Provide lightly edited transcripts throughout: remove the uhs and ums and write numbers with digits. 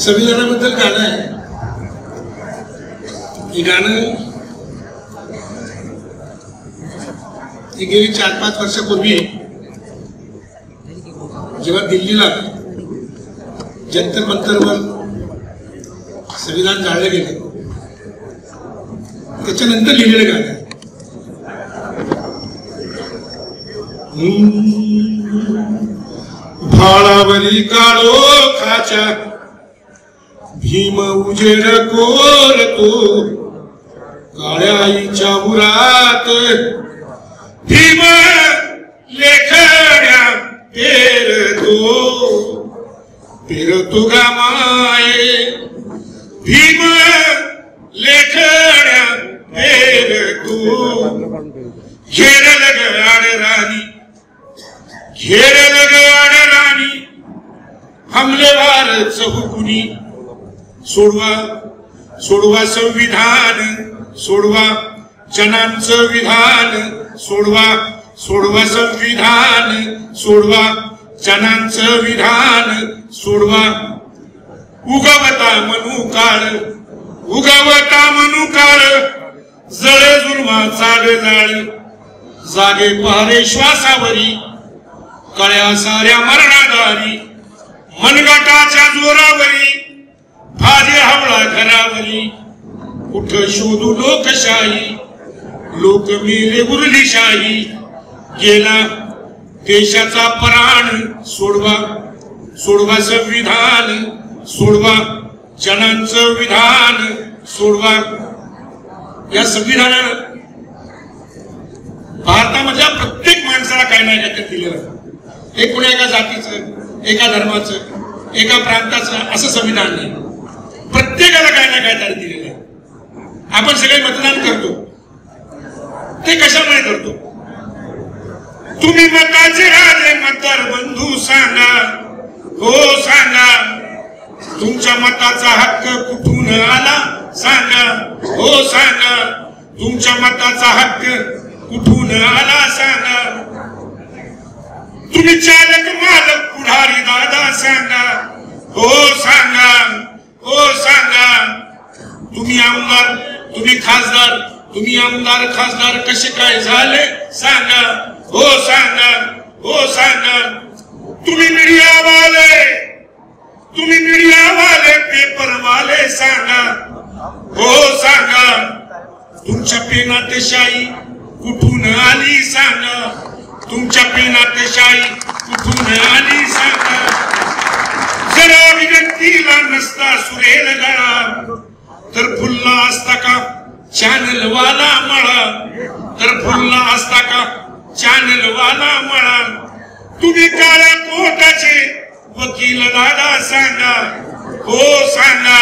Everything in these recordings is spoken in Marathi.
संविधानाबद्दल गाणं आहे. हे गाणं गेली 4-5 वर्षापूर्वी जेव्हा दिल्लीला जंतर मंतरवर संविधान जाळलं गेलं त्याच्यानंतर लिहिलेलं गाणं आहे. भाळावरी काळोखाच्या भीम उजेड कोरतो काळ्या आईच्या उरात भीम लेखण्या पेरतो गा माये भीम लेखण्या पेरतो घेरल ग राणी हमलेवार चहुकुनी सोडवा संविधान सोडवा जनांचं विधान सोडवा संविधान सोडवा जनांचं विधान सोडवा उगवता मनू काळ जळे जुलमा चाल जाळ जागे पहारे श्वासावरी कळ्या साऱ्या मरणादारी मनगटाच्या जोरावरी भाजे हवळा घरावरी कुठं शोधू लोकशाही लोक मेले उरलीशाही गेला देशाचा प्राण सोडवा संविधान सोडवा जनांचं विधान सोडवा. या संविधानानं भारतामधल्या प्रत्येक माणसाला काही नाही काय दिलेलं. हे कुणा एका जातीचं एका धर्माचं एका प्रांताचं असं संविधान नाही. प्रत्येकाला काय ना काय तरी दिलेलं आहे. आपण सगळे मतदान करतो ते कशामुळे करतो? तुम्ही मताचे राजे मतदार बंधू सांगा हो सांगा तुमच्या मताचा हक्क कुठून आला सांगा हो सांगा तुमच्या मताचा हक्क कुठून आला सांगा. तुम्ही चालक मालक पुढारी दादा सांगा हो सांगा हो सांगा. तुम्ही आमदार तुम्ही खासदार कसे काय झाले सांगा हो सांगा हो सांगा. तुम्ही मीडियावाले पेपरवाले सांगा हो सांगा तुमच्या पेनात शाही कुठून आली सांगा तुमच्या पेनात शाही कुठून आली सांगा. जरा विनंतीला नसता सुरेल गळा तर फुलला असता का चॅनल वाला मळा तर फुलला असता का चॅनल वाला मळा. तुम्ही काळ्या कोटाचे वकील दादा सांगा हो सांगा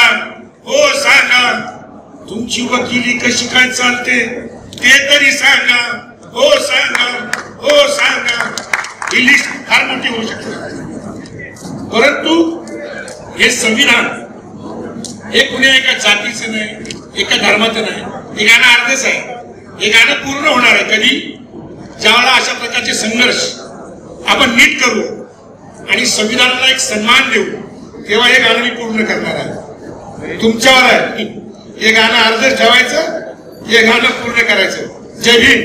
हो सांगा. तुमची वकिली कशी काय चालते ते तरी सांगा हो सांगा हो सांगा. ही लिस्ट फार मोठी होऊ शकते परंतु हे संविधान हे कुण्या एका जातीचं नाही एका धर्माचं नाही. हे गाणं अर्धच आहे. हे गाणं पूर्ण होणार आहे कधी ज्यावेळेला अशा प्रकारचे संघर्ष आपण नीट करू आणि संविधानाला एक सन्मान देऊ तेव्हा हे गाणं मी पूर्ण करणार आहे. तुमच्यावर आहे हे गाणं अर्ध ठेवायचं हे गाणं पूर्ण करायचं. जय भीम.